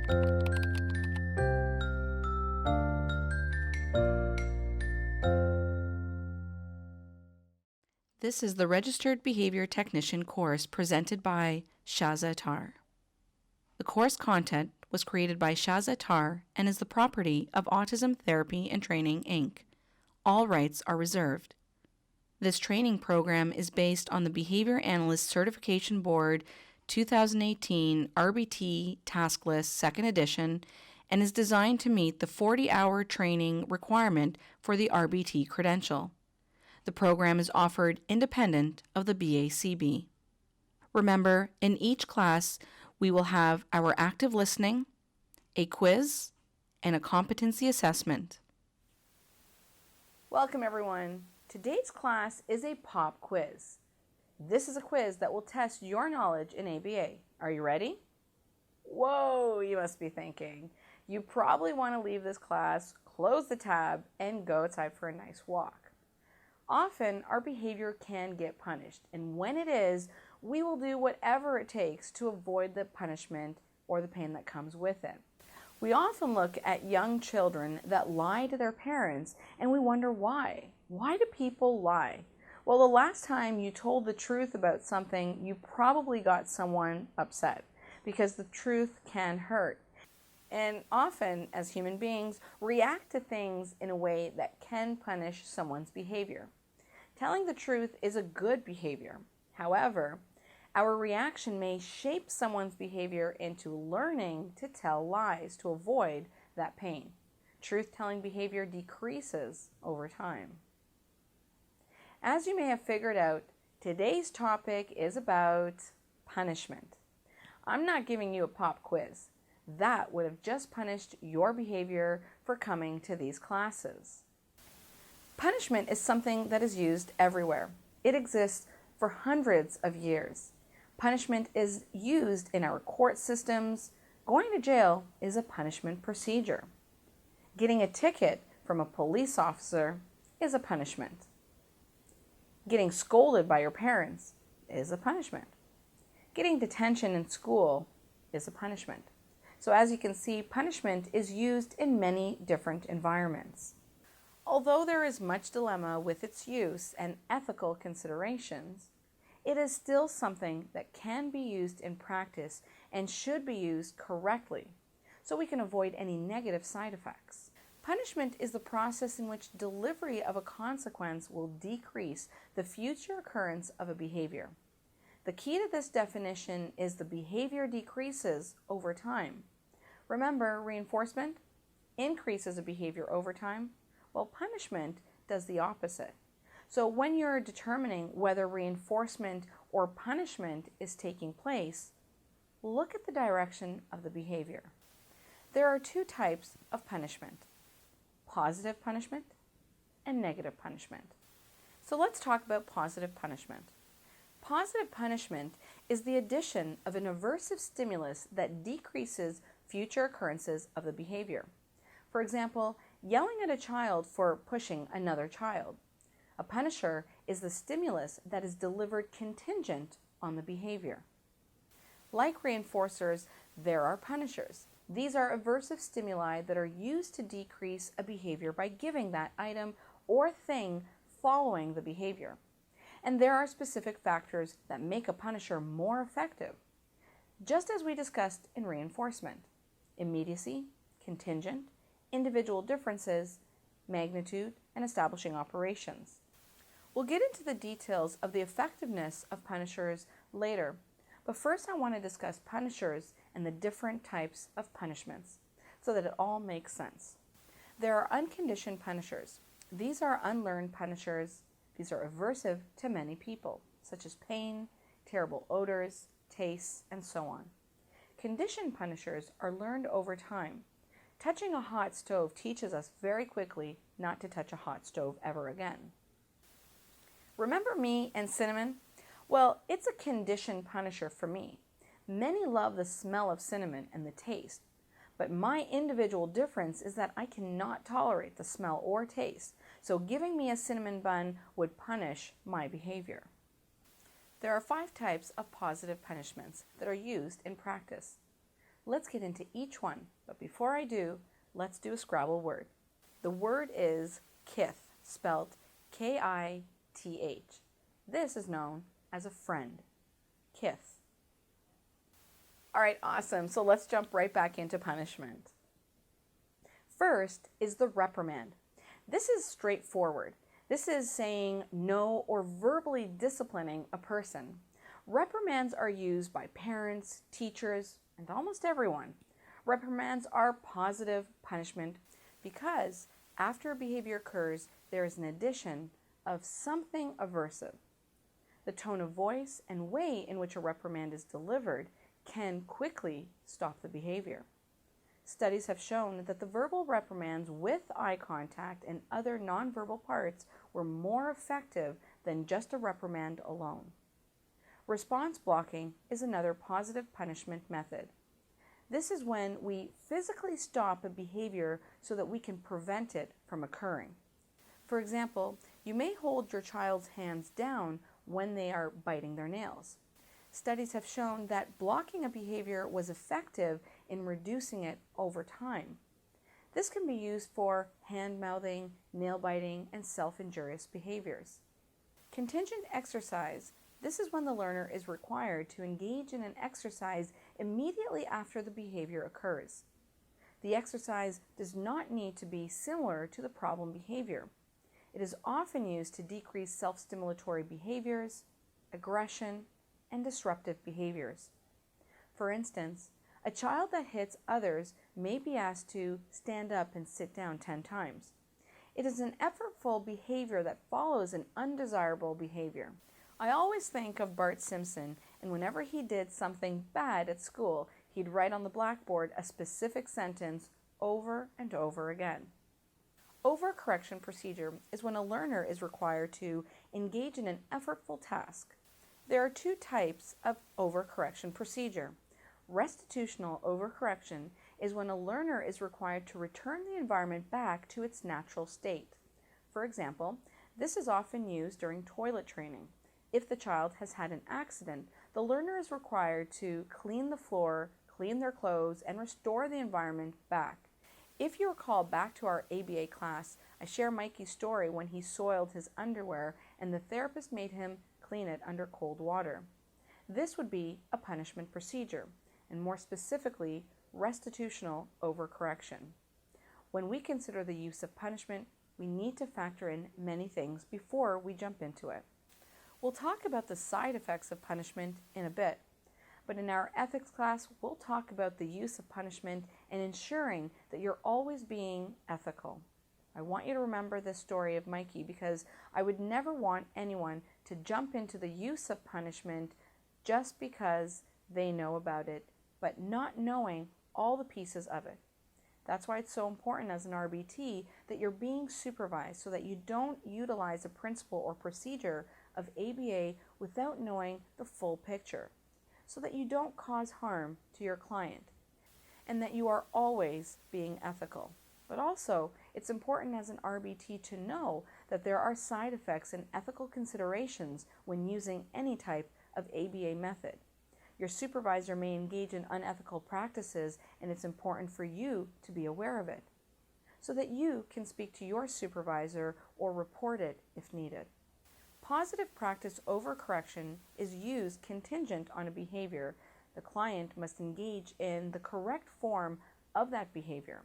This is the Registered Behavior Technician course presented by Shaza Attar. The course content was created by Shaza Attar and is the property of Autism Therapy and Training, Inc. All rights are reserved. This training program is based on the Behavior Analyst Certification Board 2018 RBT Task List 2nd Edition and is designed to meet the 40-hour training requirement for the RBT credential. The program is offered independent of the BACB. Remember, in each class, we will have our active listening, a quiz, and a competency assessment. Welcome, everyone. Today's class is a pop quiz. This is a quiz that will test your knowledge in ABA. Are you ready? Whoa, you must be thinking. You probably want to leave this class, close the tab, and go outside for a nice walk. Often, our behavior can get punished, and when it is, we will do whatever it takes to avoid the punishment or the pain that comes with it. We often look at young children that lie to their parents, and we wonder why. Why do people lie? Well, the last time you told the truth about something, you probably got someone upset, because the truth can hurt. And often, as human beings, react to things in a way that can punish someone's behavior. Telling the truth is a good behavior. However, our reaction may shape someone's behavior into learning to tell lies to avoid that pain. Truth-telling behavior decreases over time. As you may have figured out, today's topic is about punishment. I'm not giving you a pop quiz. That would have just punished your behavior for coming to these classes. Punishment is something that is used everywhere. It exists for hundreds of years. Punishment is used in our court systems. Going to jail is a punishment procedure. Getting a ticket from a police officer is a punishment. Getting scolded by your parents is a punishment. Getting detention in school is a punishment. So as you can see, punishment is used in many different environments. Although there is much dilemma with its use and ethical considerations, it is still something that can be used in practice and should be used correctly so we can avoid any negative side effects. Punishment is the process in which delivery of a consequence will decrease the future occurrence of a behavior. The key to this definition is the behavior decreases over time. Remember, reinforcement increases a behavior over time, while punishment does the opposite. So when you're determining whether reinforcement or punishment is taking place, look at the direction of the behavior. There are two types of punishment: positive punishment and negative punishment. So let's talk about positive punishment. Positive punishment is the addition of an aversive stimulus that decreases future occurrences of the behavior. For example, yelling at a child for pushing another child. A punisher is the stimulus that is delivered contingent on the behavior. Like reinforcers, there are punishers. These are aversive stimuli that are used to decrease a behavior by giving that item or thing following the behavior. And there are specific factors that make a punisher more effective, just as we discussed in reinforcement: immediacy, contingent, individual differences, magnitude, and establishing operations. We'll get into the details of the effectiveness of punishers later, but first I want to discuss punishers and the different types of punishments so that it all makes sense. There are unconditioned punishers. These are unlearned punishers. These are aversive to many people, such as pain, terrible odors, tastes, and so on. Conditioned punishers are learned over time. Touching a hot stove teaches us very quickly not to touch a hot stove ever again. Remember me and cinnamon? Well, it's a conditioned punisher for me. Many love the smell of cinnamon and the taste, but my individual difference is that I cannot tolerate the smell or taste, so giving me a cinnamon bun would punish my behavior. There are 5 types of positive punishments that are used in practice. Let's get into each one, but before I do, let's do a Scrabble word. The word is kith, spelled K-I-T-H. This is known as a friend. Kith. All right, awesome. So let's jump right back into punishment. First is the reprimand. This is straightforward. This is saying no or verbally disciplining a person. Reprimands are used by parents, teachers, and almost everyone. Reprimands are positive punishment because after a behavior occurs, there is an addition of something aversive. The tone of voice and way in which a reprimand is delivered can quickly stop the behavior. Studies have shown that the verbal reprimands with eye contact and other nonverbal parts were more effective than just a reprimand alone. Response blocking is another positive punishment method. This is when we physically stop a behavior so that we can prevent it from occurring. For example, you may hold your child's hands down when they are biting their nails. Studies have shown that blocking a behavior was effective in reducing it over time. This can be used for hand-mouthing, nail-biting, and self-injurious behaviors. Contingent exercise. This is when the learner is required to engage in an exercise immediately after the behavior occurs. The exercise does not need to be similar to the problem behavior. It is often used to decrease self-stimulatory behaviors, aggression, and disruptive behaviors. For instance, a child that hits others may be asked to stand up and sit down 10 times. It is an effortful behavior that follows an undesirable behavior. I always think of Bart Simpson, and whenever he did something bad at school, he'd write on the blackboard a specific sentence over and over again. Overcorrection procedure is when a learner is required to engage in an effortful task. There are two types of overcorrection procedure. Restitutional overcorrection is when a learner is required to return the environment back to its natural state. For example, this is often used during toilet training. If the child has had an accident, the learner is required to clean the floor, clean their clothes, and restore the environment back. If you recall back to our ABA class, I share Mikey's story when he soiled his underwear and the therapist made him clean it under cold water. This would be a punishment procedure, and more specifically, restitutional overcorrection. When we consider the use of punishment, we need to factor in many things before we jump into it. We'll talk about the side effects of punishment in a bit, but in our ethics class, we'll talk about the use of punishment and ensuring that you're always being ethical. I want you to remember this story of Mikey because I would never want anyone to jump into the use of punishment just because they know about it, but not knowing all the pieces of it. That's why it's so important as an RBT that you're being supervised so that you don't utilize a principle or procedure of ABA without knowing the full picture, so that you don't cause harm to your client, and that you are always being ethical. But also, it's important as an RBT to know that there are side effects and ethical considerations when using any type of ABA method. Your supervisor may engage in unethical practices, and it's important for you to be aware of it, so that you can speak to your supervisor or report it if needed. Positive practice overcorrection is used contingent on a behavior. The client must engage in the correct form of that behavior.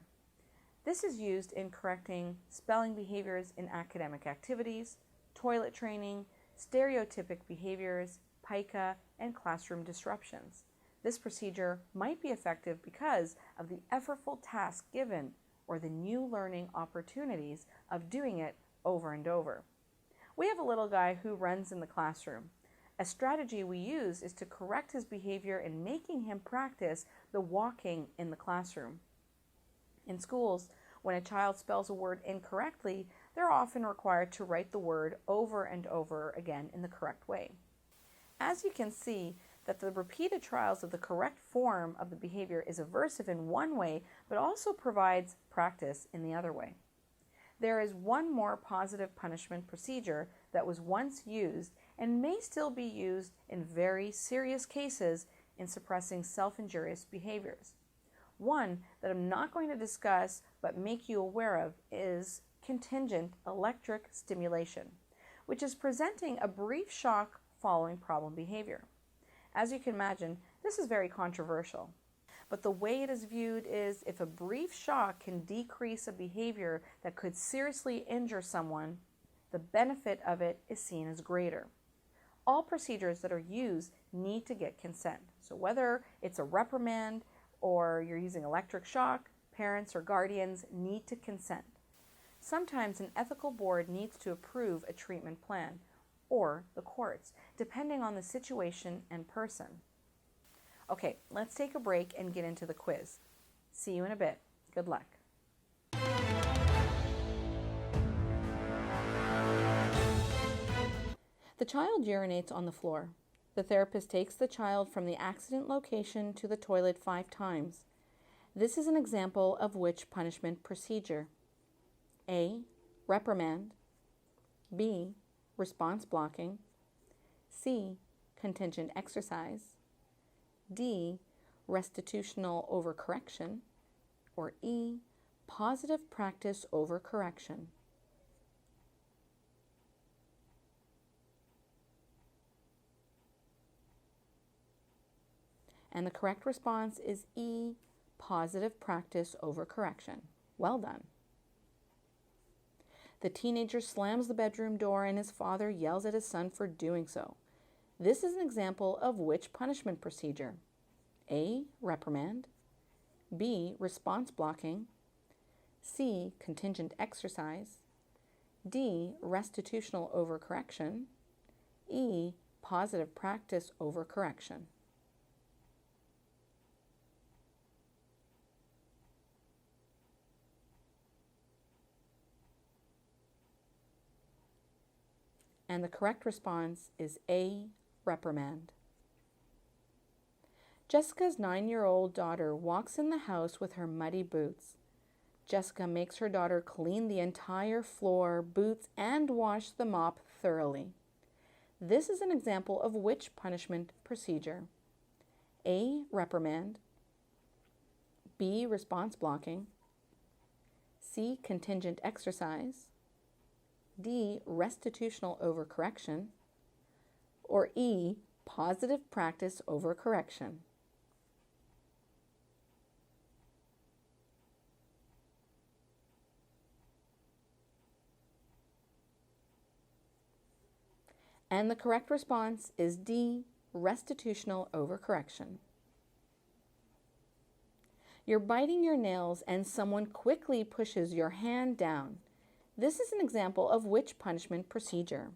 This is used in correcting spelling behaviors in academic activities, toilet training, stereotypic behaviors, pica, and classroom disruptions. This procedure might be effective because of the effortful task given or the new learning opportunities of doing it over and over. We have a little guy who runs in the classroom. A strategy we use is to correct his behavior in making him practice the walking in the classroom. In schools, when a child spells a word incorrectly, they're often required to write the word over and over again in the correct way. As you can see, that the repeated trials of the correct form of the behavior is aversive in one way, but also provides practice in the other way. There is one more positive punishment procedure that was once used and may still be used in very serious cases in suppressing self-injurious behaviors. One that I'm not going to discuss but make you aware of is contingent electric stimulation, which is presenting a brief shock following problem behavior. As you can imagine, this is very controversial. But the way it is viewed is if a brief shock can decrease a behavior that could seriously injure someone, the benefit of it is seen as greater. All procedures that are used need to get consent. So whether it's a reprimand or you're using electric shock, parents or guardians need to consent. Sometimes an ethical board needs to approve a treatment plan, or the courts, depending on the situation and person. Okay, let's take a break and get into the quiz. See you in a bit. Good luck. The child urinates on the floor. The therapist takes the child from the accident location to the toilet 5 times. This is an example of which punishment procedure? A. Reprimand. B. Response blocking. C. Contingent exercise. D. Restitutional overcorrection. Or E. Positive practice overcorrection. And the correct response is E. Positive practice overcorrection. Well done. The teenager slams the bedroom door and his father yells at his son for doing so. This is an example of which punishment procedure? A. Reprimand. B. Response blocking. C. Contingent exercise. D. Restitutional overcorrection. E. Positive practice overcorrection. And the correct response is A. Reprimand. Jessica's 9-year-old daughter walks in the house with her muddy boots. Jessica makes her daughter clean the entire floor, boots, and wash the mop thoroughly. This is an example of which punishment procedure? A. Reprimand. B. Response blocking. C. Contingent exercise. D. Restitutional overcorrection. Or E. Positive practice overcorrection. And the correct response is D. Restitutional overcorrection. You're biting your nails and someone quickly pushes your hand down. This is an example of which punishment procedure?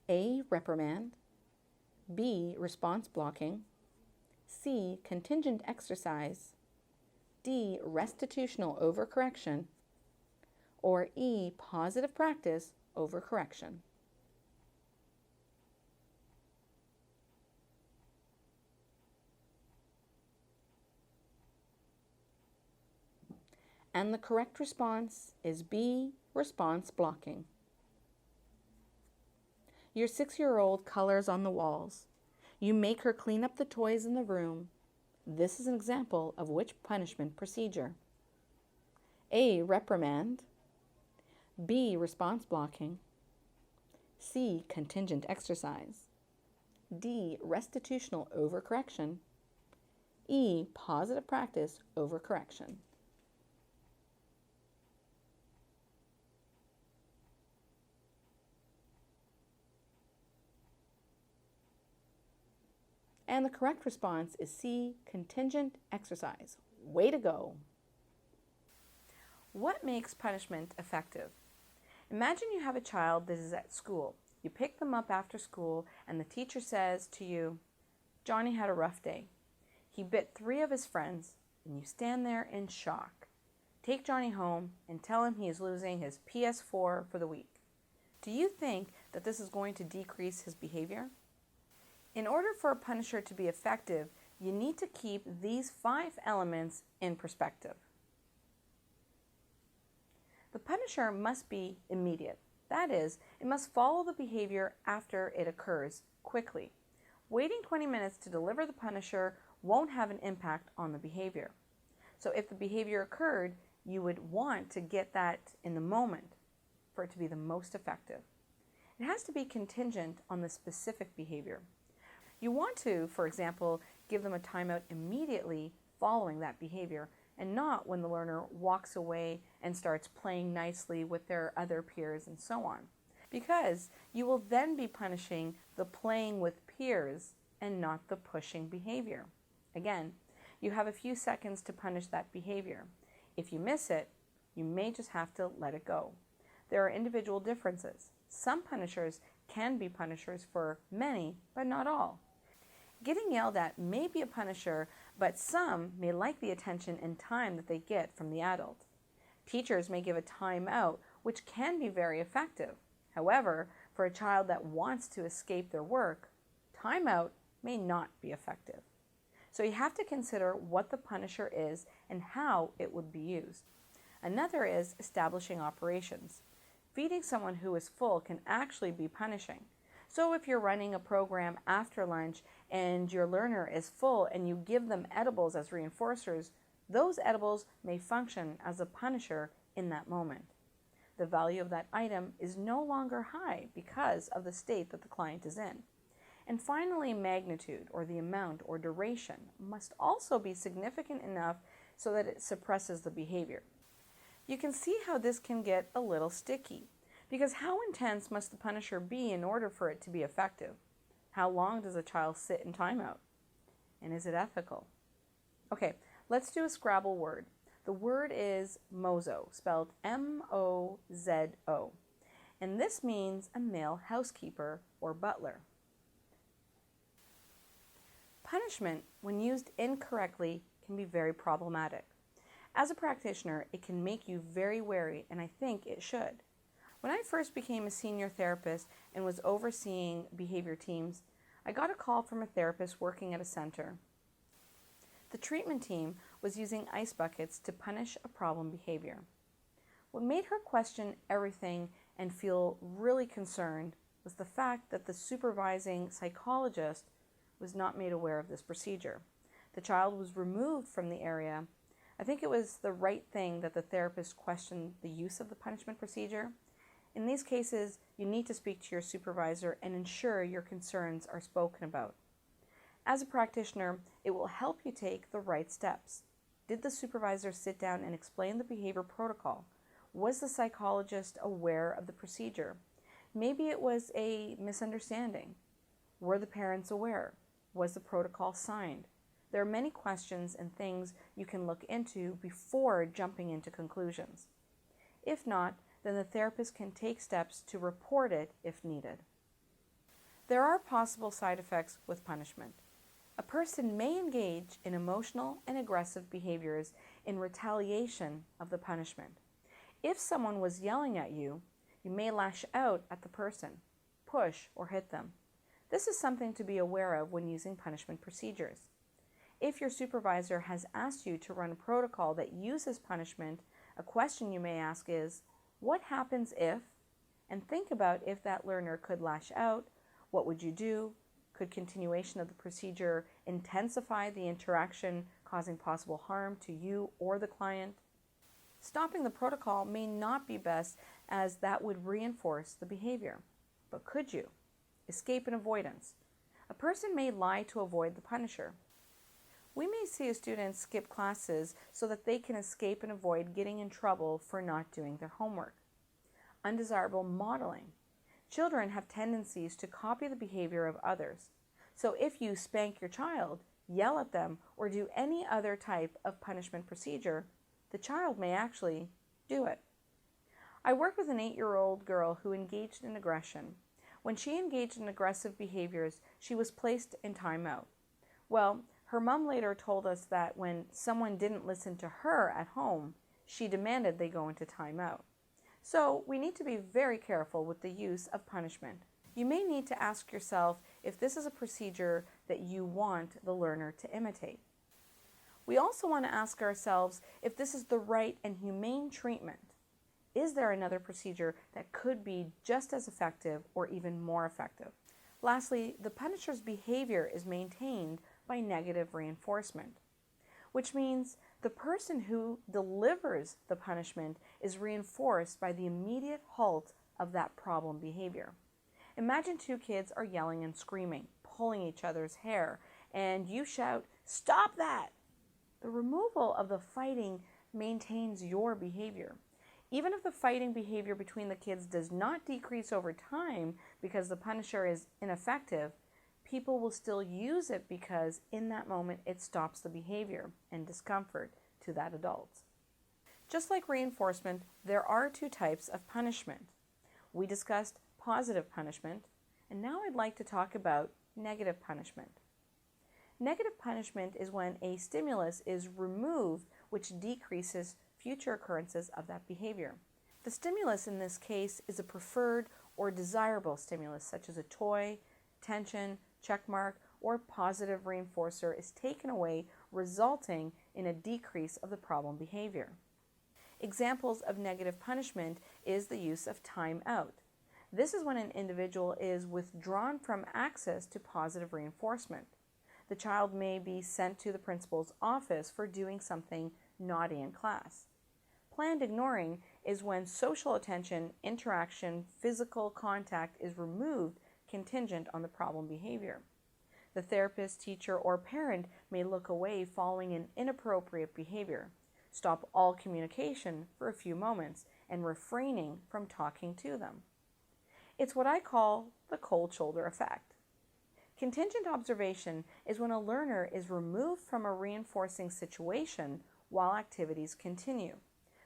A. Reprimand. B. Response blocking. C. Contingent exercise. D. Restitutional overcorrection. Or E. Positive practice overcorrection. And the correct response is B. Response blocking. Your 6-year-old colors on the walls. You make her clean up the toys in the room. This is an example of which punishment procedure? A. Reprimand. B. Response blocking. C. Contingent exercise. D. Restitutional overcorrection. E. Positive practice overcorrection. And the correct response is C. Contingent exercise. Way to go. What makes punishment effective? Imagine you have a child that is at school. You pick them up after school and the teacher says to you, Johnny had a rough day. He bit 3 of his friends and you stand there in shock. Take Johnny home and tell him he is losing his PS4 for the week. Do you think that this is going to decrease his behavior? In order for a punisher to be effective, you need to keep these 5 elements in perspective. The punisher must be immediate. That is, it must follow the behavior after it occurs quickly. Waiting 20 minutes to deliver the punisher won't have an impact on the behavior. So if the behavior occurred, you would want to get that in the moment for it to be the most effective. It has to be contingent on the specific behavior. You want to, for example, give them a timeout immediately following that behavior and not when the learner walks away and starts playing nicely with their other peers and so on. Because you will then be punishing the playing with peers and not the pushing behavior. Again, you have a few seconds to punish that behavior. If you miss it, you may just have to let it go. There are individual differences. Some punishers can be punishers for many, but not all. Getting yelled at may be a punisher, but some may like the attention and time that they get from the adult. Teachers may give a timeout, which can be very effective. However, for a child that wants to escape their work, timeout may not be effective. So you have to consider what the punisher is and how it would be used. Another is establishing operations. Feeding someone who is full can actually be punishing. So if you're running a program after lunch and your learner is full and you give them edibles as reinforcers, those edibles may function as a punisher in that moment. The value of that item is no longer high because of the state that the client is in. And finally, magnitude, or the amount or duration, must also be significant enough so that it suppresses the behavior. You can see how this can get a little sticky, because how intense must the punisher be in order for it to be effective? How long does a child sit in timeout? And is it ethical? Okay, let's do a Scrabble word. The word is mozo, spelled M-O-Z-O. And this means a male housekeeper or butler. Punishment, when used incorrectly, can be very problematic. As a practitioner, it can make you very wary, and I think it should. When I first became a senior therapist and was overseeing behavior teams, I got a call from a therapist working at a center. The treatment team was using ice buckets to punish a problem behavior. What made her question everything and feel really concerned was the fact that the supervising psychologist was not made aware of this procedure. The child was removed from the area. I think it was the right thing that the therapist questioned the use of the punishment procedure. In these cases, you need to speak to your supervisor and ensure your concerns are spoken about. As a practitioner, it will help you take the right steps. Did the supervisor sit down and explain the behavior protocol? Was the psychologist aware of the procedure? Maybe it was a misunderstanding. Were the parents aware? Was the protocol signed? There are many questions and things you can look into before jumping into conclusions. If not, then the therapist can take steps to report it if needed. There are possible side effects with punishment. A person may engage in emotional and aggressive behaviors in retaliation of the punishment. If someone was yelling at you, you may lash out at the person, push, or hit them. This is something to be aware of when using punishment procedures. If your supervisor has asked you to run a protocol that uses punishment, a question you may ask is, what happens if? And think about if that learner could lash out, what would you do? Could continuation of the procedure intensify the interaction, causing possible harm to you or the client? Stopping the protocol may not be best, as that would reinforce the behavior. But could you? Escape and avoidance. A person may lie to avoid the punisher. We may see a student skip classes so that they can escape and avoid getting in trouble for not doing their homework. Undesirable modeling. Children have tendencies to copy the behavior of others. So if you spank your child, yell at them, or do any other type of punishment procedure, the child may actually do it. I worked with an 8-year-old girl who engaged in aggression. When she engaged in aggressive behaviors, she was placed in timeout. Well, her mom later told us that when someone didn't listen to her at home, she demanded they go into timeout. So we need to be very careful with the use of punishment. You may need to ask yourself if this is a procedure that you want the learner to imitate. We also want to ask ourselves if this is the right and humane treatment. Is there another procedure that could be just as effective or even more effective? Lastly, the punisher's behavior is maintained by negative reinforcement. which means the person who delivers the punishment is reinforced by the immediate halt of that problem behavior. Imagine two kids are yelling and screaming, pulling each other's hair, and you shout, "Stop that!" The removal of the fighting maintains your behavior. Even if the fighting behavior between the kids does not decrease over time because the punisher is ineffective, people will still use it because in that moment it stops the behavior and discomfort to that adult. Just like reinforcement, there are two types of punishment. We discussed positive punishment, and now I'd like to talk about negative punishment. Negative punishment is when a stimulus is removed which decreases future occurrences of that behavior. The stimulus in this case is a preferred or desirable stimulus such as a toy, attention, checkmark, or positive reinforcer is taken away, resulting in a decrease of the problem behavior. Examples of negative punishment is the use of time out. This is when an individual is withdrawn from access to positive reinforcement. The child may be sent to the principal's office for doing something naughty in class. Planned ignoring is when social attention, interaction, physical contact is removed contingent on the problem behavior. The therapist, teacher, or parent may look away following an inappropriate behavior, stop all communication for a few moments, and refraining from talking to them. It's what I call the cold shoulder effect. Contingent observation is when a learner is removed from a reinforcing situation while activities continue.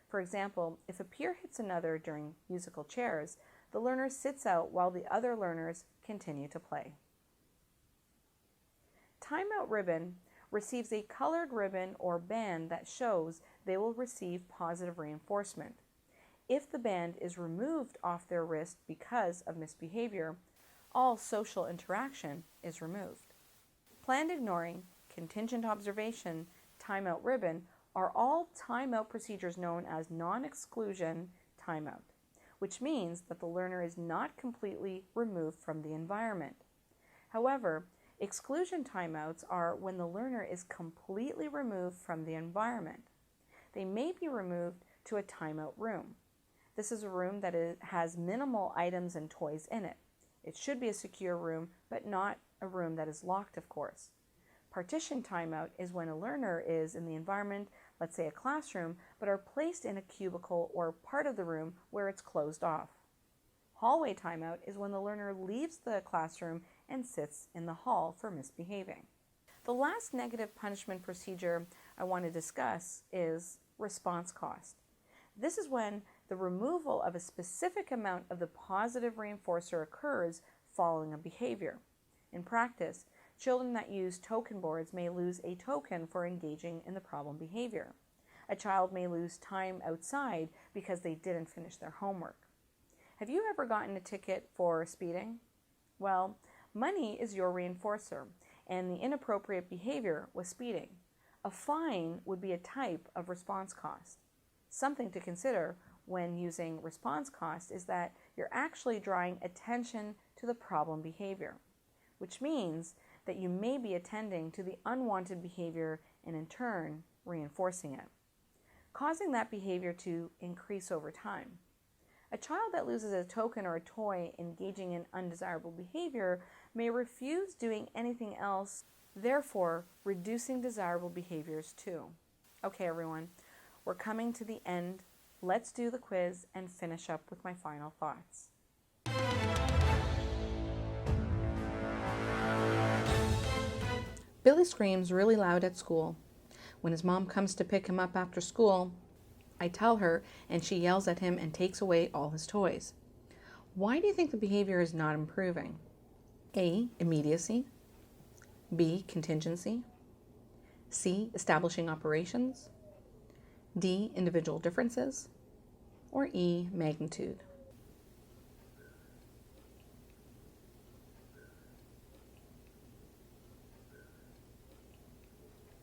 For example, if a peer hits another during musical chairs, the learner sits out while the other learners continue to play. Timeout ribbon receives a colored ribbon or band that shows they will receive positive reinforcement. If the band is removed off their wrist because of misbehavior, all social interaction is removed. Planned ignoring, contingent observation, timeout ribbon are all timeout procedures known as non-exclusion timeout, which means that the learner is not completely removed from the environment. However, exclusion timeouts are when the learner is completely removed from the environment. They may be removed to a timeout room. This is a room that has minimal items and toys in it. It should be a secure room, but not a room that is locked, of course. Partition timeout is when a learner is in the environment, let's say a classroom, but are placed in a cubicle or part of the room where it's closed off. Hallway timeout is when the learner leaves the classroom and sits in the hall for misbehaving. The last negative punishment procedure I want to discuss is response cost. This is when the removal of a specific amount of the positive reinforcer occurs following a behavior. In practice, children that use token boards may lose a token for engaging in the problem behavior. A child may lose time outside because they didn't finish their homework. Have you ever gotten a ticket for speeding? Well, money is your reinforcer, and the inappropriate behavior was speeding. A fine would be a type of response cost. Something to consider when using response cost is that you're actually drawing attention to the problem behavior, which means that you may be attending to the unwanted behavior and in turn reinforcing it, causing that behavior to increase over time. A child that loses a token or a toy engaging in undesirable behavior may refuse doing anything else, therefore reducing desirable behaviors too. Okay, everyone, we're coming to the end. Let's do the quiz and finish up with my final thoughts. Billy screams really loud at school. When his mom comes to pick him up after school, I tell her and she yells at him and takes away all his toys. Why do you think the behavior is not improving? A, immediacy. B, contingency. C, establishing operations. D, individual differences. Or E, magnitude.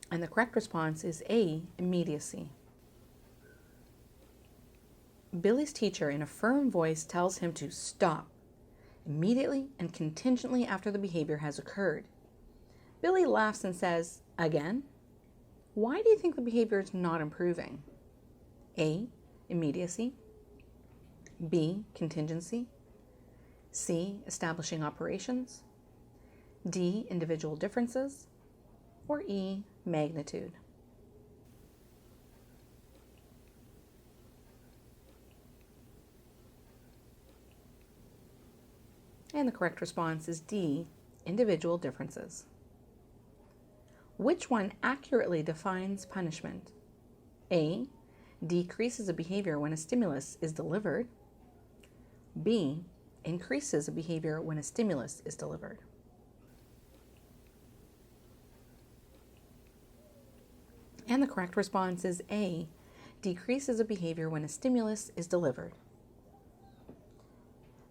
And the correct response is A, immediacy. Billy's teacher, in a firm voice, tells him to stop immediately and contingently after the behavior has occurred. Billy laughs and says, "Again?" Why do you think the behavior is not improving? A, immediacy. B, contingency. C, establishing operations. D, individual differences. Or E, magnitude. And the correct response is D, individual differences. Which one accurately defines punishment? A, decreases a behavior when a stimulus is delivered. B, increases a behavior when a stimulus is delivered. And the correct response is A, decreases a behavior when a stimulus is delivered.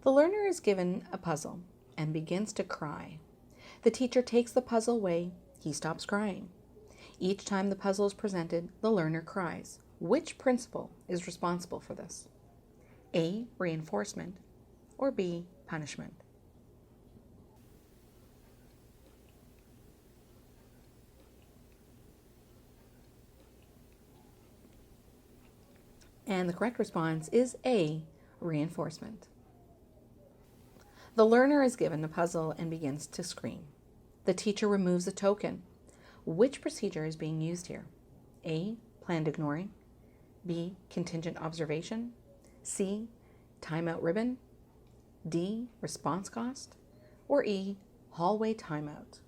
The learner is given a puzzle and begins to cry. The teacher takes the puzzle away. He stops crying. Each time the puzzle is presented, the learner cries. Which principle is responsible for this? A, reinforcement, or B, punishment? And the correct response is A, reinforcement. The learner is given a puzzle and begins to scream. The teacher removes a token. Which procedure is being used here? A, planned ignoring. B, contingent observation. C, timeout ribbon. D, response cost. Or E, hallway timeout.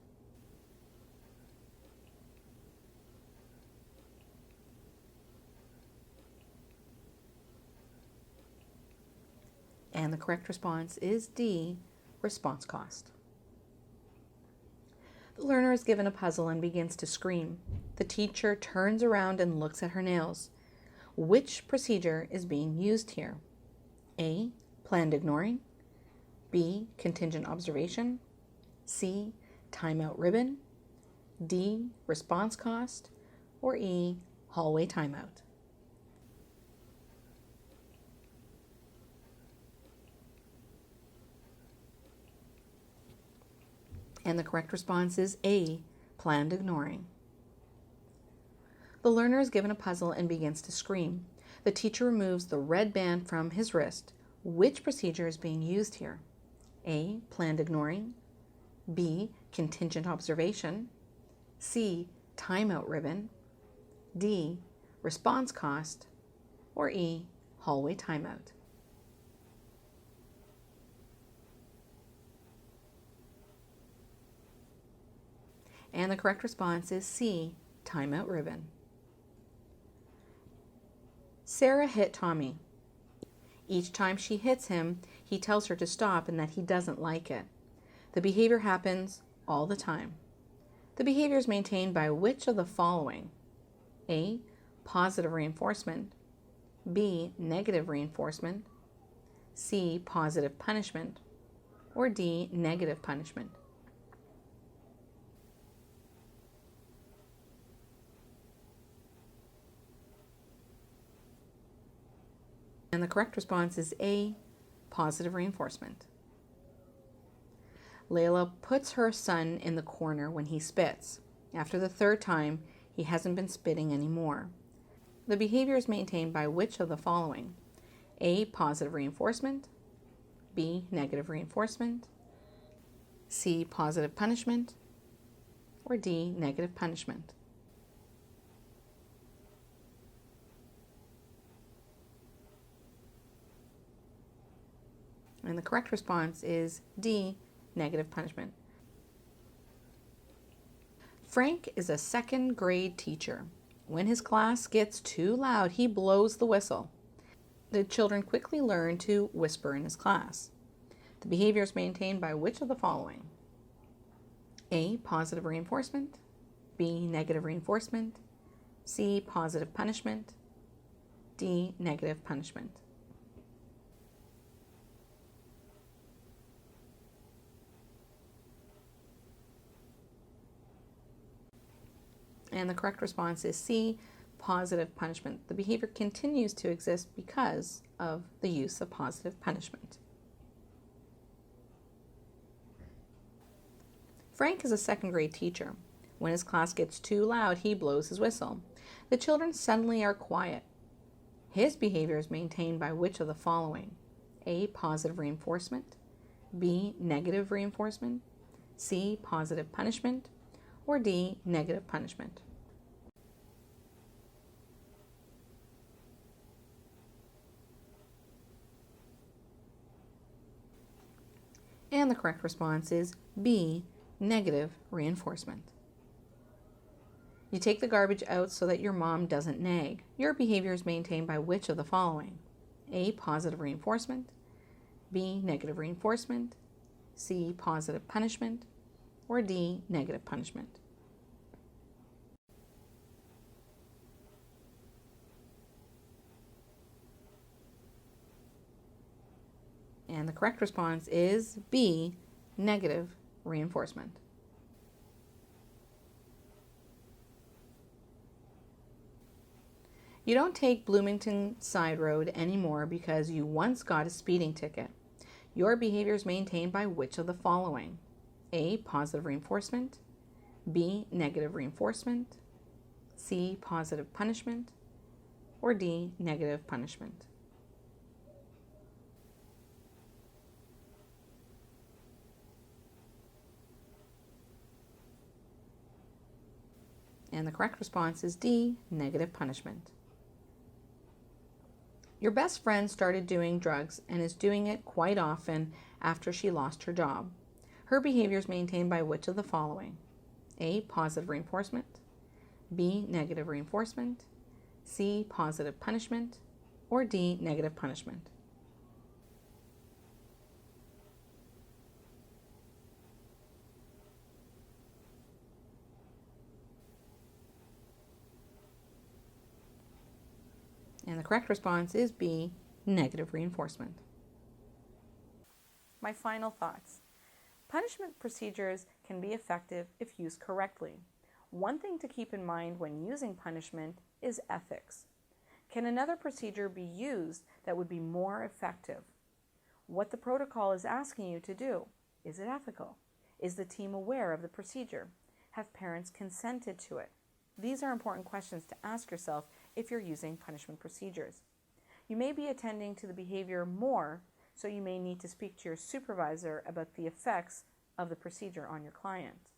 And the correct response is D, response cost. The learner is given a puzzle and begins to scream. The teacher turns around and looks at her nails. Which procedure is being used here? A, planned ignoring. B, contingent observation. C, timeout ribbon. D, response cost. Or E, hallway timeout. And the correct response is A, planned ignoring. The learner is given a puzzle and begins to scream. The teacher removes the red band from his wrist. Which procedure is being used here? A, planned ignoring. B, contingent observation. C, timeout ribbon. D, response cost. Or E, hallway timeout. And the correct response is C, timeout ribbon. Sarah hit Tommy. Each time she hits him, he tells her to stop and that he doesn't like it. The behavior happens all the time. The behavior is maintained by which of the following? A, positive reinforcement. B, negative reinforcement. C, positive punishment. Or D, negative punishment. And the correct response is A, positive reinforcement. Layla puts her son in the corner when he spits. After the third time, he hasn't been spitting anymore. The behavior is maintained by which of the following? A, positive reinforcement. B, negative reinforcement. C, positive punishment. Or D, negative punishment. And the correct response is D, negative punishment. Frank is a second grade teacher. When his class gets too loud, he blows the whistle. The children quickly learn to whisper in his class. The behavior is maintained by which of the following? A, positive reinforcement. B, negative reinforcement. C, positive punishment. D, negative punishment. And the correct response is C, positive punishment. The behavior continues to exist because of the use of positive punishment. Frank is a second grade teacher. When his class gets too loud, he blows his whistle. The children suddenly are quiet. His behavior is maintained by which of the following? A. Positive reinforcement. B. Negative reinforcement. C. Positive punishment. Or D. Negative punishment. And the correct response is B. Negative reinforcement. You take the garbage out so that your mom doesn't nag. Your behavior is maintained by which of the following? A. Positive reinforcement. B. Negative reinforcement. C. Positive punishment. Or D. Negative punishment. And the correct response is B. Negative reinforcement. You don't take Bloomington Side Road anymore because you once got a speeding ticket. Your behavior is maintained by which of the following? A. Positive reinforcement. B. Negative reinforcement. C. Positive punishment. Or D. Negative punishment. And the correct response is D. Negative punishment. Your best friend started doing drugs and is doing it quite often after she lost her job. Her behavior is maintained by which of the following? A. Positive reinforcement. B. Negative reinforcement. C. Positive punishment. Or D. Negative punishment. And the correct response is B. Negative reinforcement. My final thoughts. Punishment procedures can be effective if used correctly. One thing to keep in mind when using punishment is ethics. Can another procedure be used that would be more effective? What the protocol is asking you to do, is it ethical? Is the team aware of the procedure? Have parents consented to it? These are important questions to ask yourself if you're using punishment procedures. You may be attending to the behavior more, so you may need to speak to your supervisor about the effects of the procedure on your client.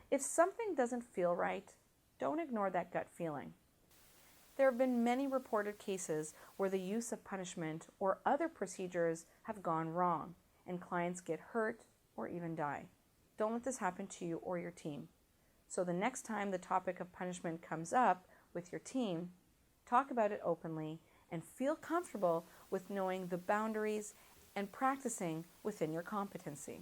If something doesn't feel right, don't ignore that gut feeling. There have been many reported cases where the use of punishment or other procedures have gone wrong and clients get hurt or even die. Don't let this happen to you or your team. So the next time the topic of punishment comes up with your team, talk about it openly and feel comfortable with knowing the boundaries and practicing within your competency.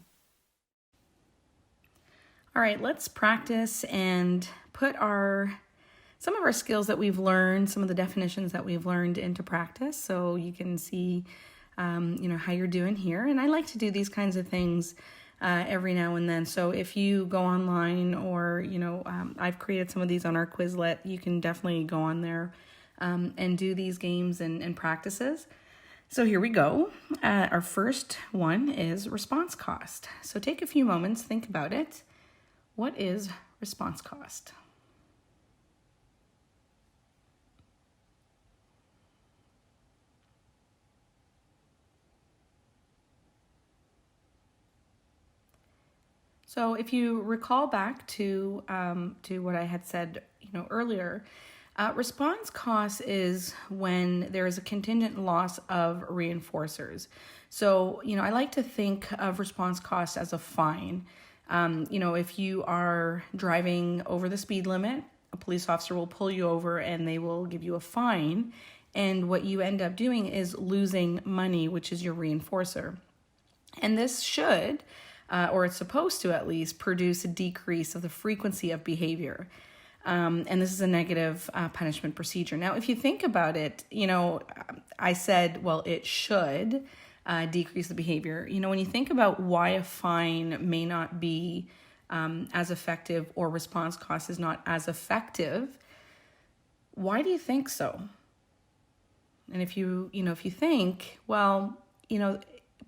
All right, let's practice and put some of our skills that we've learned, some of the definitions that we've learned into practice so you can see how you're doing here. And I like to do these kinds of things every now and then. So if you go online or, I've created some of these on our Quizlet, you can definitely go on there and do these games and practices. So here we go. Our first one is response cost. So take a few moments, think about it. What is response cost? So if you recall back to what I had said, earlier, response cost is when there is a contingent loss of reinforcers. So, I like to think of response cost as a fine. If you are driving over the speed limit, a police officer will pull you over and they will give you a fine. And what you end up doing is losing money, which is your reinforcer. And this should, or it's supposed to at least, produce a decrease of the frequency of behavior. And this is a negative punishment procedure. Now, if you think about it, I said, well, it should decrease the behavior. When you think about why a fine may not be as effective or response cost is not as effective, why do you think so? And if you think, well,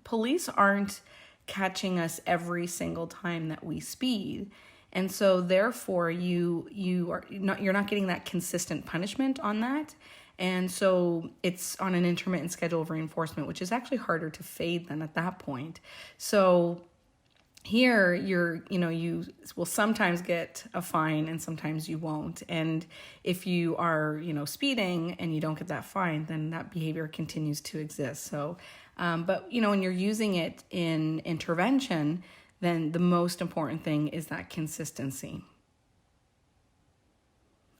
police aren't catching us every single time that we speed. And so therefore you're not getting that consistent punishment on that. And so it's on an intermittent schedule of reinforcement, which is actually harder to fade than at that point. So here you will sometimes get a fine and sometimes you won't. And if you are, speeding and you don't get that fine, then that behavior continues to exist. So, but when you're using it in intervention, then the most important thing is that consistency.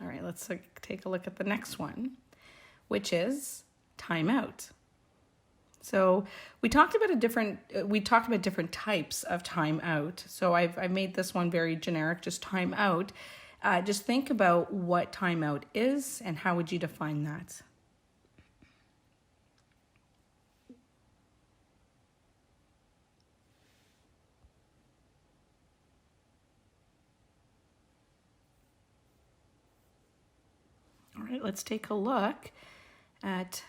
All right, let's take a look at the next one, which is timeout. So we talked about different types of timeout. So I've made this one very generic, just timeout. Just think about what timeout is and how would you define that? All right, let's take a look at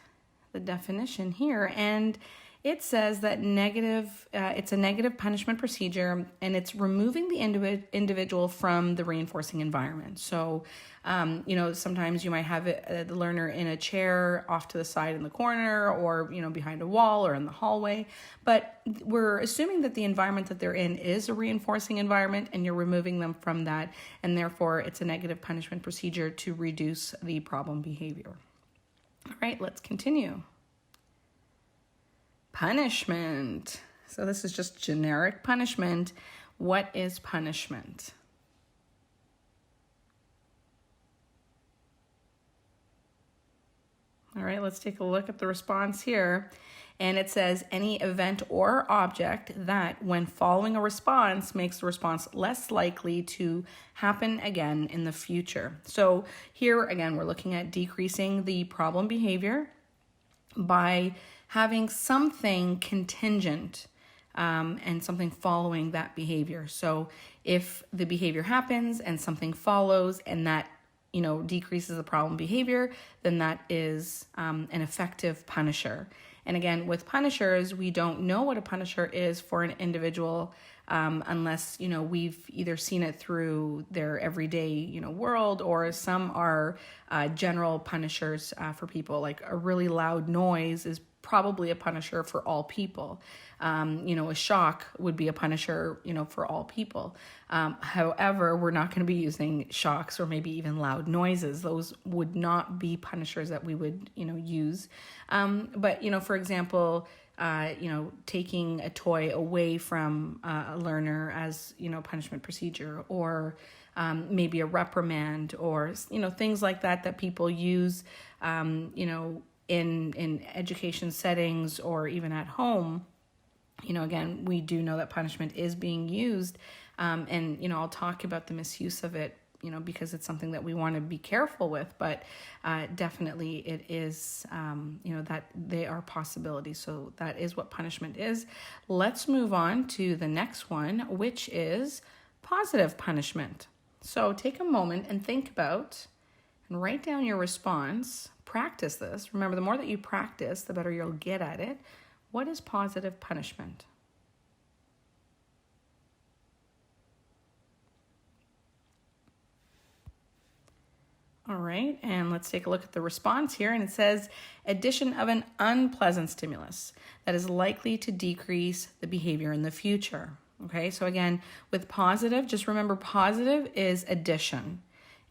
the definition here, and it says that it's a negative punishment procedure, and it's removing the individual from the reinforcing environment. So, sometimes you might have the learner in a chair off to the side in the corner, or behind a wall or in the hallway. But we're assuming that the environment that they're in is a reinforcing environment, and you're removing them from that, and therefore it's a negative punishment procedure to reduce the problem behavior. All right, let's continue. Punishment. So this is just generic punishment. What is punishment? All right, let's take a look at the response here. And it says any event or object that, when following a response, makes the response less likely to happen again in the future. So here, again, we're looking at decreasing the problem behavior by having something contingent and something following that behavior. So if the behavior happens and something follows and that decreases the problem behavior, then that is an effective punisher. And again, with punishers, we don't know what a punisher is for an individual unless, we've either seen it through their everyday, world, or some are general punishers for people. Like a really loud noise is probably a punisher for all people. A shock would be a punisher, for all people. However, we're not going to be using shocks or maybe even loud noises. Those would not be punishers that we would, use. But, for example, taking a toy away from a learner as, punishment procedure, or maybe a reprimand, or, things like that people use, in education settings or even at home. Again, we do know that punishment is being used, and I'll talk about the misuse of it, because it's something that we want to be careful with, but definitely it is, that they are possibilities. So that is what punishment is. Let's move on to the next one, which is positive punishment. So take a moment and think about and write down your response. Practice this. Remember, the more that you practice, the better you'll get at it. What is positive punishment? All right, and let's take a look at the response here. And it says, addition of an unpleasant stimulus that is likely to decrease the behavior in the future. Okay, so again, with positive, just remember positive is addition.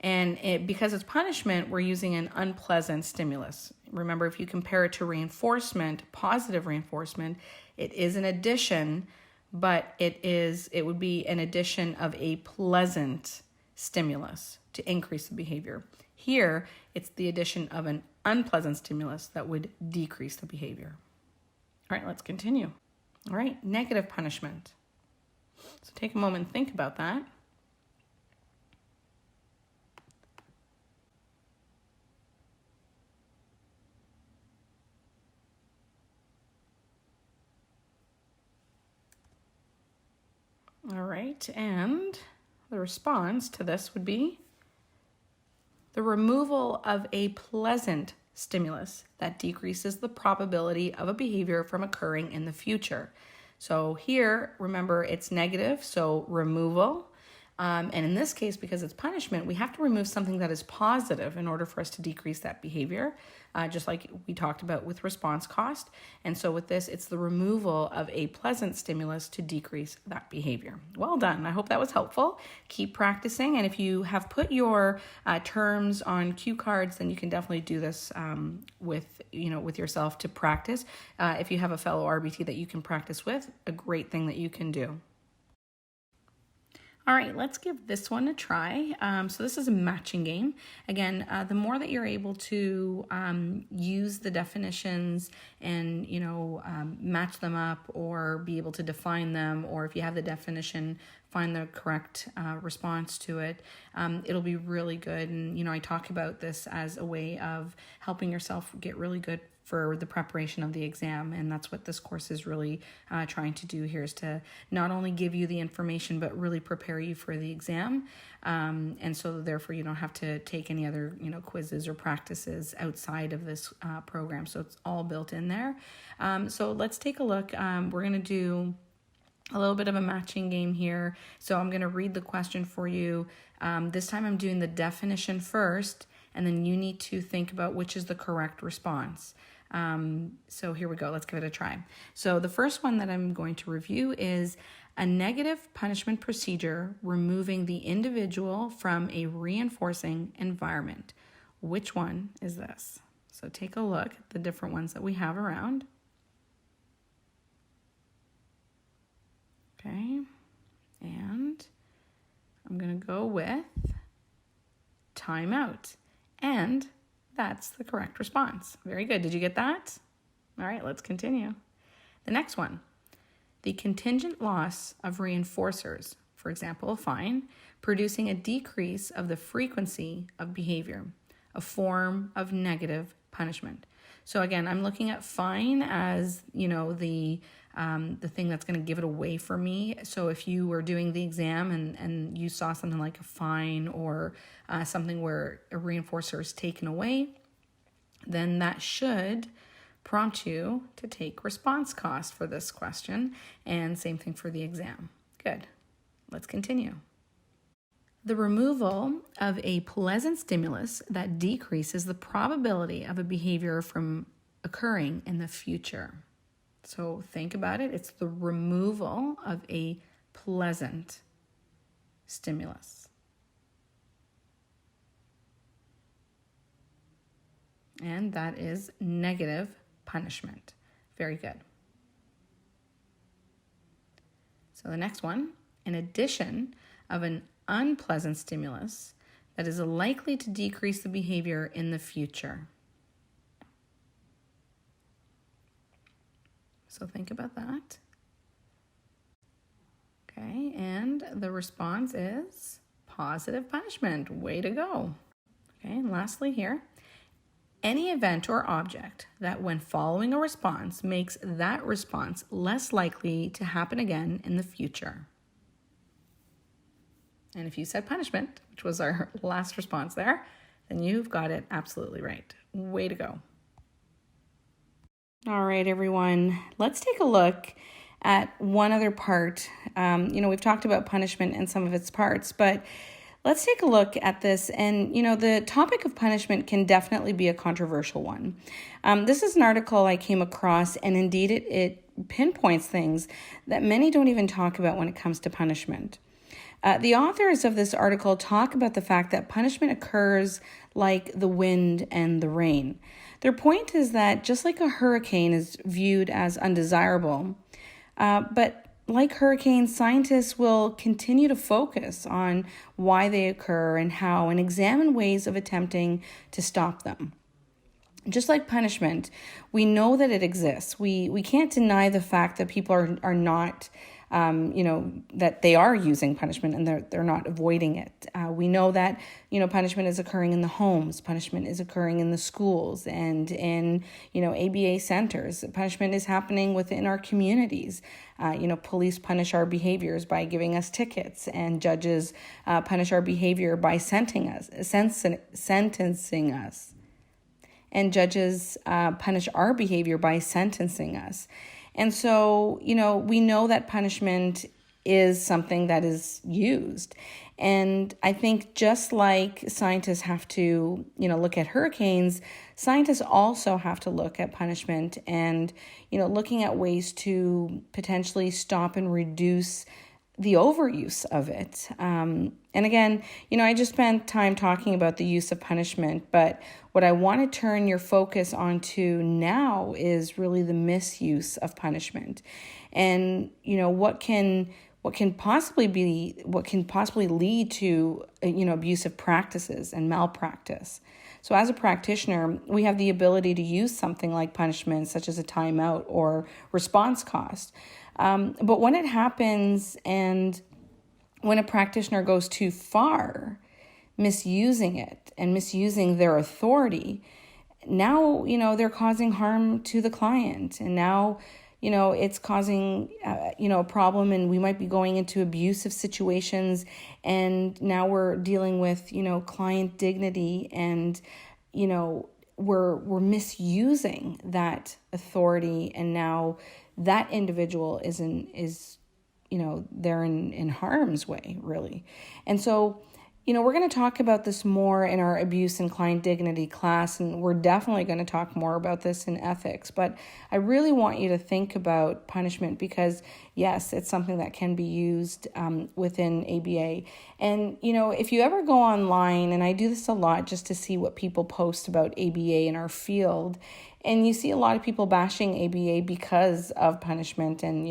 And because it's punishment, we're using an unpleasant stimulus. Remember, if you compare it to reinforcement, positive reinforcement, it is an addition, but it would be an addition of a pleasant stimulus to increase the behavior. Here, it's the addition of an unpleasant stimulus that would decrease the behavior. All right, let's continue. All right, negative punishment. So take a moment and think about that. All right, and the response to this would be the removal of a pleasant stimulus that decreases the probability of a behavior from occurring in the future. So here, remember, it's negative, so removal. And in this case, because it's punishment, we have to remove something that is positive in order for us to decrease that behavior, just like we talked about with response cost. And so with this, it's the removal of a pleasant stimulus to decrease that behavior. Well done. I hope that was helpful. Keep practicing. And if you have put your terms on cue cards, then you can definitely do this with yourself to practice. If you have a fellow RBT that you can practice with, a great thing that you can do. All right, let's give this one a try. So this is a matching game. Again, the more that you're able to use the definitions and, match them up or be able to define them, or if you have the definition, find the correct response to it, it'll be really good. And, I talk about this as a way of helping yourself get really good for the preparation of the exam. And that's what this course is really trying to do here, is to not only give you the information, but really prepare you for the exam. And so therefore you don't have to take any other, quizzes or practices outside of this program. So it's all built in there. So let's take a look. We're going to do a little bit of a matching game here. So I'm going to read the question for you. This time I'm doing the definition first, and then you need to think about which is the correct response. So here we go. Let's give it a try. So the first one that I'm going to review is a negative punishment procedure removing the individual from a reinforcing environment. Which one is this? So take a look at the different ones that we have around. Okay. And I'm going to go with timeout. And that's the correct response. Very good. Did you get that? All right, let's continue. The next one, the contingent loss of reinforcers, for example, a fine, producing a decrease of the frequency of behavior, a form of negative punishment. So again, I'm looking at fine as, the thing that's going to give it away for me. So if you were doing the exam and you saw something like a fine or something where a reinforcer is taken away, then that should prompt you to take response cost for this question, and same thing for the exam. Good. Let's continue. The removal of a pleasant stimulus that decreases the probability of a behavior from occurring in the future. So think about it. It's the removal of a pleasant stimulus. And that is negative punishment. Very good. So the next one, in addition of an unpleasant stimulus that is likely to decrease the behavior in the future. So think about that. Okay, and the response is positive punishment. Way to go. Okay, and lastly here, any event or object that when following a response makes that response less likely to happen again in the future. And if you said punishment, which was our last response there, then you've got it absolutely right. Way to go. All right, everyone, let's take a look at one other part. We've talked about punishment and some of its parts, but let's take a look at this. And, the topic of punishment can definitely be a controversial one. This is an article I came across, and indeed it pinpoints things that many don't even talk about when it comes to punishment. The authors of this article talk about the fact that punishment occurs like the wind and the rain. Their point is that just like a hurricane is viewed as undesirable, but like hurricanes, scientists will continue to focus on why they occur and how, and examine ways of attempting to stop them. Just like punishment, we know that it exists. We can't deny the fact that people are not that they are using punishment and they're not avoiding it. We know that, punishment is occurring in the homes, punishment is occurring in the schools and in, ABA centers. Punishment is happening within our communities. Police punish our behaviors by giving us tickets, and judges punish our behavior by sentencing us. And judges punish our behavior by sentencing us. And so, we know that punishment is something that is used. And I think just like scientists have to, look at hurricanes, scientists also have to look at punishment and, looking at ways to potentially stop and reduce the overuse of it. And again, I just spent time talking about the use of punishment, but what I want to turn your focus onto now is really the misuse of punishment. And, what can possibly lead to, abusive practices and malpractice. So as a practitioner, we have the ability to use something like punishment, such as a timeout or response cost. But when it happens and when a practitioner goes too far, misusing it and misusing their authority, now, they're causing harm to the client. And now, it's causing, a problem, and we might be going into abusive situations. And now we're dealing with, client dignity, and, we're misusing that authority. And now that individual they're in harm's way, really. And so, we're going to talk about this more in our abuse and client dignity class, and we're definitely going to talk more about this in ethics. But I really want you to think about punishment because, yes, it's something that can be used within ABA. And, if you ever go online, and I do this a lot just to see what people post about ABA in our field, and you see a lot of people bashing ABA because of punishment. And,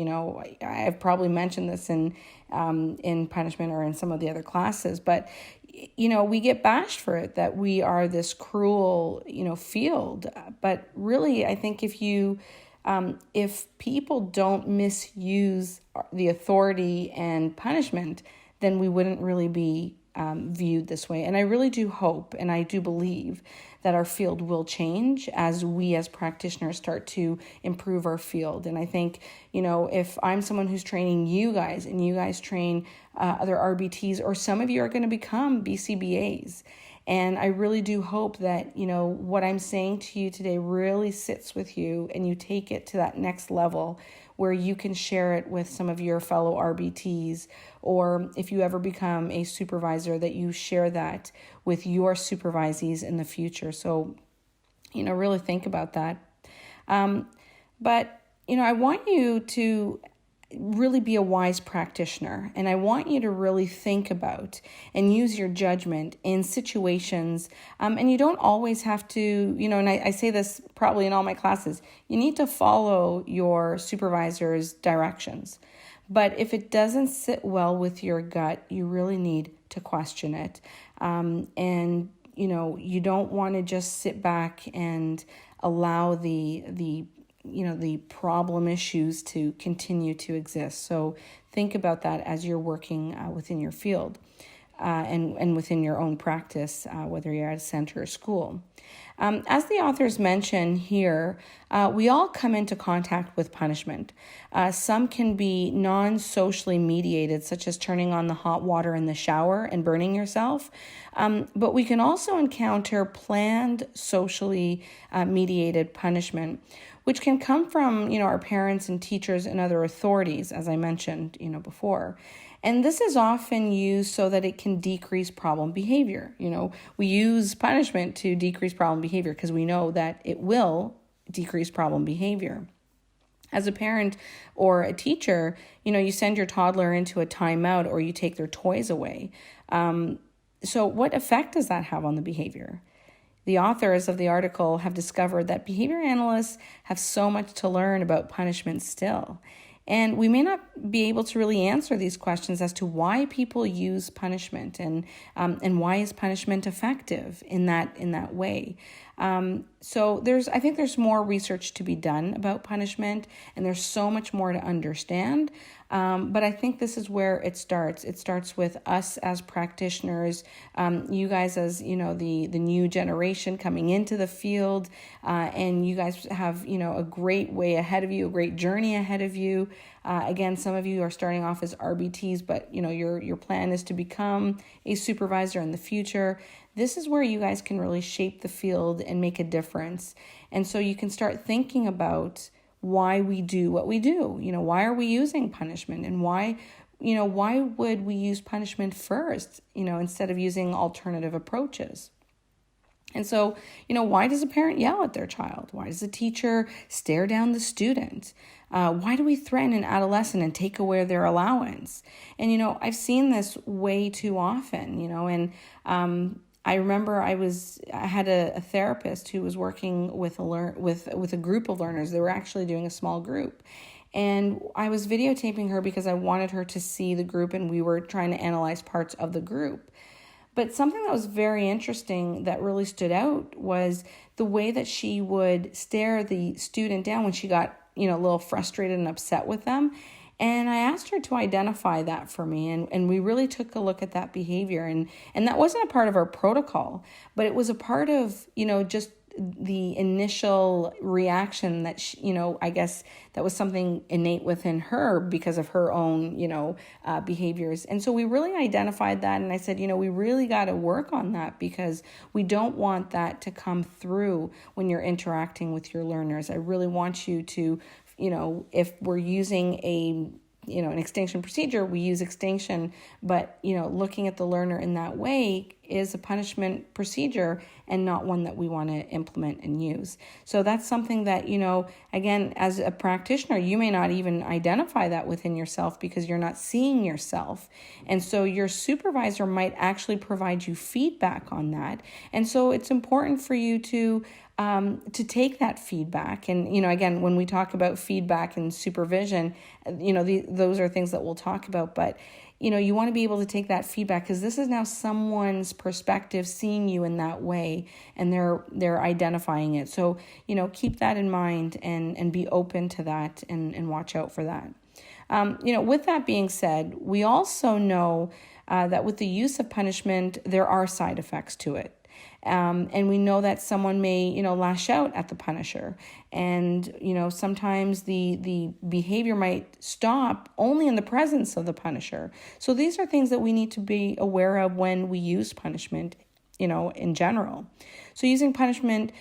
I've probably mentioned this in punishment or in some of the other classes, but, we get bashed for it, that we are this cruel, field. But really, I think if people don't misuse the authority and punishment, then we wouldn't really be viewed this way. And I really do hope, and I do believe that our field will change as we as practitioners start to improve our field. And I think, if I'm someone who's training you guys and you guys train other RBTs, or some of you are going to become BCBAs. And I really do hope that, what I'm saying to you today really sits with you and you take it to that next level where you can share it with some of your fellow RBTs, or if you ever become a supervisor, that you share that with your supervisees in the future. So, really think about that. But, I want you to really be a wise practitioner, and I want you to really think about and use your judgment in situations. And you don't always have to, and I say this probably in all my classes, you need to follow your supervisor's directions. But if it doesn't sit well with your gut, you really need to question it. And, you don't want to just sit back and allow the problem issues to continue to exist. So think about that as you're working within your field and within your own practice, whether you're at a center or school. As the authors mention here, we all come into contact with punishment. Some can be non-socially mediated, such as turning on the hot water in the shower and burning yourself. But we can also encounter planned, socially mediated punishment, which can come from, our parents and teachers and other authorities, as I mentioned, before. And this is often used so that it can decrease problem behavior. We use punishment to decrease problem behavior because we know that it will decrease problem behavior. As a parent or a teacher, you send your toddler into a timeout or you take their toys away. So what effect does that have on the behavior? The authors of the article have discovered that behavior analysts have so much to learn about punishment still. And we may not be able to really answer these questions as to why people use punishment and why is punishment effective in that way. So I think there's more research to be done about punishment, and there's so much more to understand. But I think this is where it starts. It starts with us as practitioners, you guys as, the new generation coming into the field, and you guys have, a great way ahead of you, a great journey ahead of you. Again, some of you are starting off as RBTs, but, your plan is to become a supervisor in the future. This is where you guys can really shape the field and make a difference. And so you can start thinking about why we do what we do. Why are we using punishment, and why, why would we use punishment first, instead of using alternative approaches? And so, why does a parent yell at their child? Why does a teacher stare down the student? Why do we threaten an adolescent and take away their allowance? And, I've seen this way too often, and I remember I had a therapist who was working with a group of learners. They were actually doing a small group. And I was videotaping her because I wanted her to see the group, and we were trying to analyze parts of the group. But something that was very interesting that really stood out was the way that she would stare the student down when she got, a little frustrated and upset with them. And I asked her to identify that for me. And we really took a look at that behavior. And that wasn't a part of our protocol, but it was a part of, just the initial reaction that I guess that was something innate within her because of her own behaviors. And so we really identified that, and I said, we really got to work on that because we don't want that to come through when you're interacting with your learners. I really want you to, if we're using an extinction procedure, we use extinction, but, looking at the learner in that way is a punishment procedure and not one that we want to implement and use. So that's something that, again, as a practitioner, you may not even identify that within yourself because you're not seeing yourself. And so your supervisor might actually provide you feedback on that. And so it's important for you to take that feedback. And, again, when we talk about feedback and supervision, those are things that we'll talk about. But, you want to be able to take that feedback because this is now someone's perspective seeing you in that way, and they're identifying it. So, keep that in mind and be open to that and watch out for that. With that being said, we also know that with the use of punishment, there are side effects to it. And we know that someone may, lash out at the punisher. And, sometimes the behavior might stop only in the presence of the punisher. So these are things that we need to be aware of when we use punishment, in general. So using punishment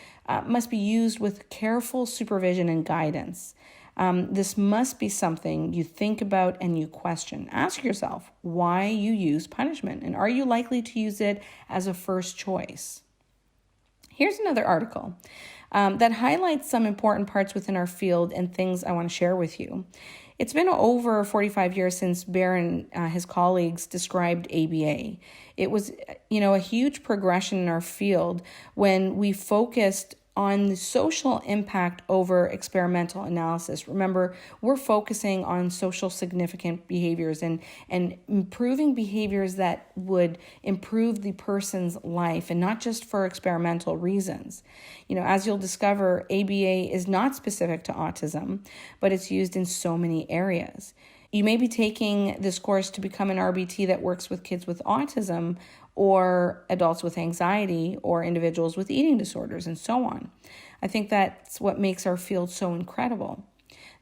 must be used with careful supervision and guidance. This must be something you think about and you question. Ask yourself why you use punishment, and are you likely to use it as a first choice? Here's another article that highlights some important parts within our field and things I want to share with you. It's been over 45 years since Bear and his colleagues described ABA. It was, a huge progression in our field when we focused on the social impact over experimental analysis. Remember, we're focusing on social significant behaviors and improving behaviors that would improve the person's life and not just for experimental reasons. As you'll discover, ABA is not specific to autism, but it's used in so many areas. You may be taking this course to become an RBT that works with kids with autism or adults with anxiety or individuals with eating disorders and so on. I think that's what makes our field so incredible.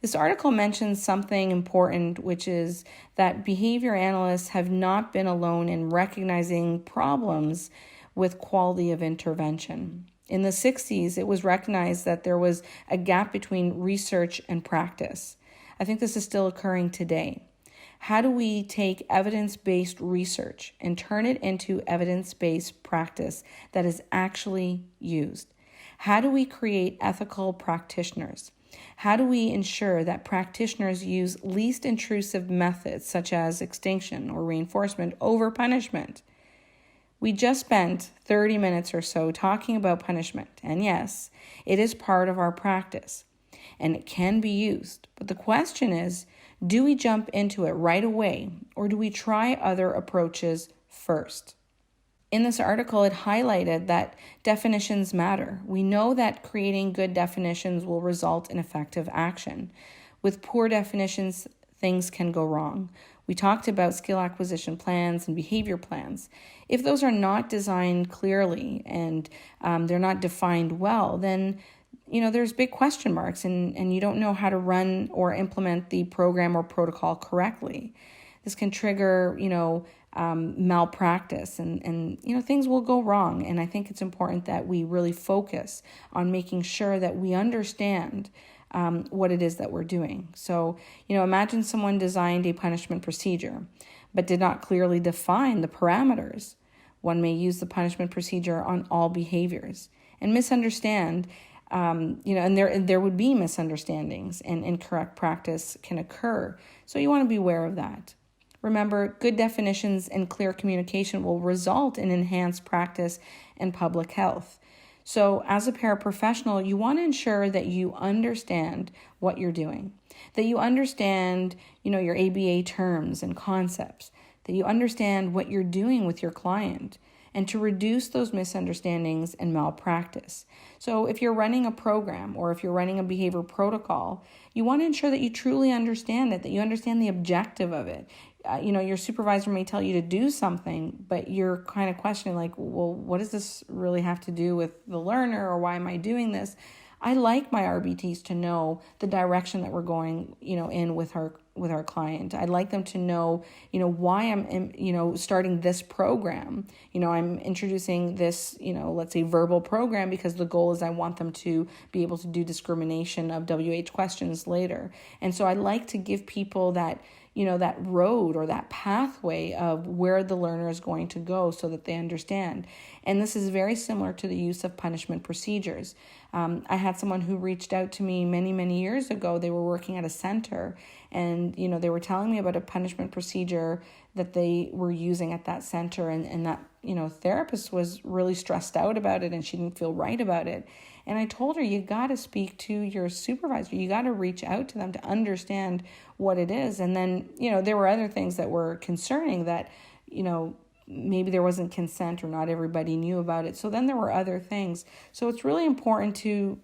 This article mentions something important, which is that behavior analysts have not been alone in recognizing problems with quality of intervention. In the 60s, it was recognized that there was a gap between research and practice. I think this is still occurring today. How do we take evidence-based research and turn it into evidence-based practice that is actually used? How do we create ethical practitioners? How do we ensure that practitioners use least intrusive methods such as extinction or reinforcement over punishment? We just spent 30 minutes or so talking about punishment, and yes, it is part of our practice, and it can be used. But the question is, do we jump into it right away, or do we try other approaches first? In this article, it highlighted that definitions matter. We know that creating good definitions will result in effective action. With poor definitions, things can go wrong. We talked about skill acquisition plans and behavior plans. If those are not designed clearly and they're not defined well, then there's big question marks and you don't know how to run or implement the program or protocol correctly. This can trigger, malpractice and things will go wrong. And I think it's important that we really focus on making sure that we understand what it is that we're doing. So, imagine someone designed a punishment procedure, but did not clearly define the parameters. One may use the punishment procedure on all behaviors and misunderstand, and there would be misunderstandings and incorrect practice can occur. So you want to be aware of that. Remember, good definitions and clear communication will result in enhanced practice and public health. So as a paraprofessional, you want to ensure that you understand what you're doing, that you understand, your ABA terms and concepts, that you understand what you're doing with your client, and to reduce those misunderstandings and malpractice. So if you're running a program or if you're running a behavior protocol, you want to ensure that you truly understand it, that you understand the objective of it. Your supervisor may tell you to do something, but you're kind of questioning like, well, what does this really have to do with the learner, or why am I doing this? I like my RBTs to know the direction that we're going, in with our client. I'd like them to know, why I'm, starting this program. I'm introducing this, let's say verbal program because the goal is I want them to be able to do discrimination of WH questions later. And so I like to give people that, that road or that pathway of where the learner is going to go so that they understand. And this is very similar to the use of punishment procedures. I had someone who reached out to me many, many years ago. They were working at a center and, they were telling me about a punishment procedure that they were using at that center, and that, therapist was really stressed out about it and she didn't feel right about it. And I told her, you got to speak to your supervisor. You got to reach out to them to understand what it is. And then, there were other things that were concerning that, maybe there wasn't consent or not everybody knew about it. So then there were other things. So it's really important to,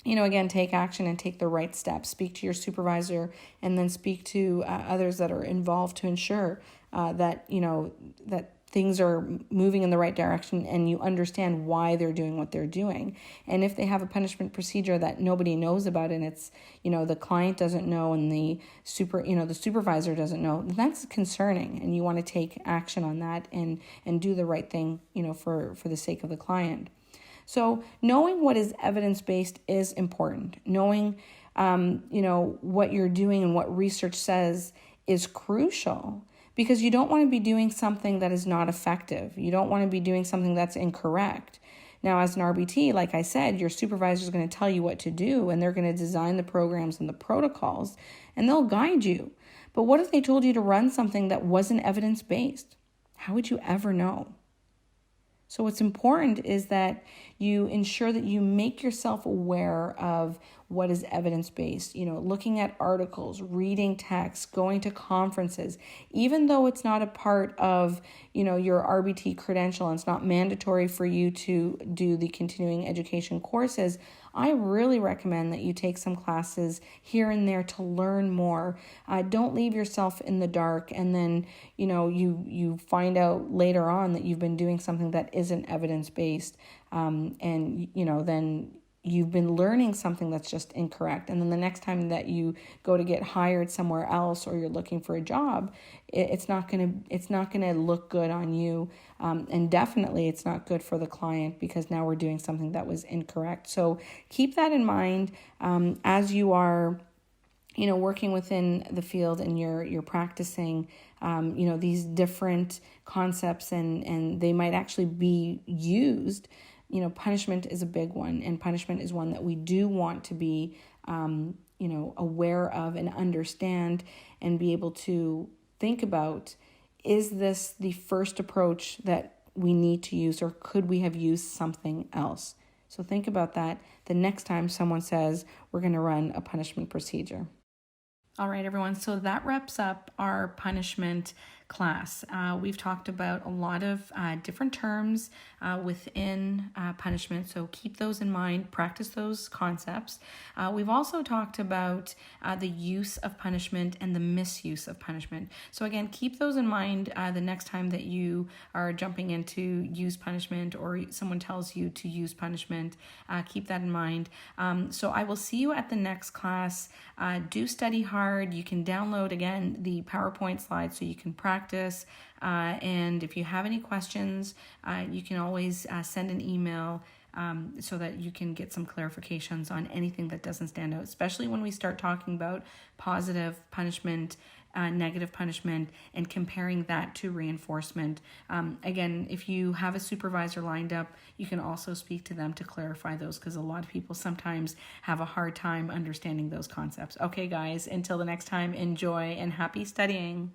again, take action and take the right steps. Speak to your supervisor and then speak to others that are involved to ensure that, that things are moving in the right direction and you understand why they're doing what they're doing. And if they have a punishment procedure that nobody knows about and it's, the client doesn't know and the supervisor doesn't know, that's concerning, and you want to take action on that and do the right thing, for the sake of the client. So knowing what is evidence-based is important. Knowing, what you're doing and what research says is crucial, because you don't want to be doing something that is not effective. You don't want to be doing something that's incorrect. Now, as an RBT, like I said, your supervisor is going to tell you what to do, and they're going to design the programs and the protocols, and they'll guide you. But what if they told you to run something that wasn't evidence-based? How would you ever know? So what's important is that you ensure that you make yourself aware of what is evidence-based, looking at articles, reading texts, going to conferences, even though it's not a part of, your RBT credential and it's not mandatory for you to do the continuing education courses. I really recommend that you take some classes here and there to learn more. Don't leave yourself in the dark and then, you find out later on that you've been doing something that isn't evidence-based. Then you've been learning something that's just incorrect. And then the next time that you go to get hired somewhere else or you're looking for a job, it's not gonna look good on you. And definitely it's not good for the client, because now we're doing something that was incorrect. So keep that in mind as you are, working within the field and you're practicing, these different concepts and they might actually be used. Punishment is a big one, and punishment is one that we do want to be, aware of and understand and be able to think about, is this the first approach that we need to use, or could we have used something else? So think about that the next time someone says we're going to run a punishment procedure. All right, everyone. So that wraps up our punishment class. We've talked about a lot of different terms within punishment, so keep those in mind, practice those concepts. We've also talked about the use of punishment and the misuse of punishment. So again, keep those in mind the next time that you are jumping into use punishment or someone tells you to use punishment. Keep that in mind. So I will see you at the next class. Do study hard. You can download, again, the PowerPoint slides so you can practice. And if you have any questions, you can always send an email so that you can get some clarifications on anything that doesn't stand out, especially when we start talking about positive punishment, negative punishment, and comparing that to reinforcement. Again, if you have a supervisor lined up, you can also speak to them to clarify those, because a lot of people sometimes have a hard time understanding those concepts. Okay, guys, until the next time, enjoy and happy studying.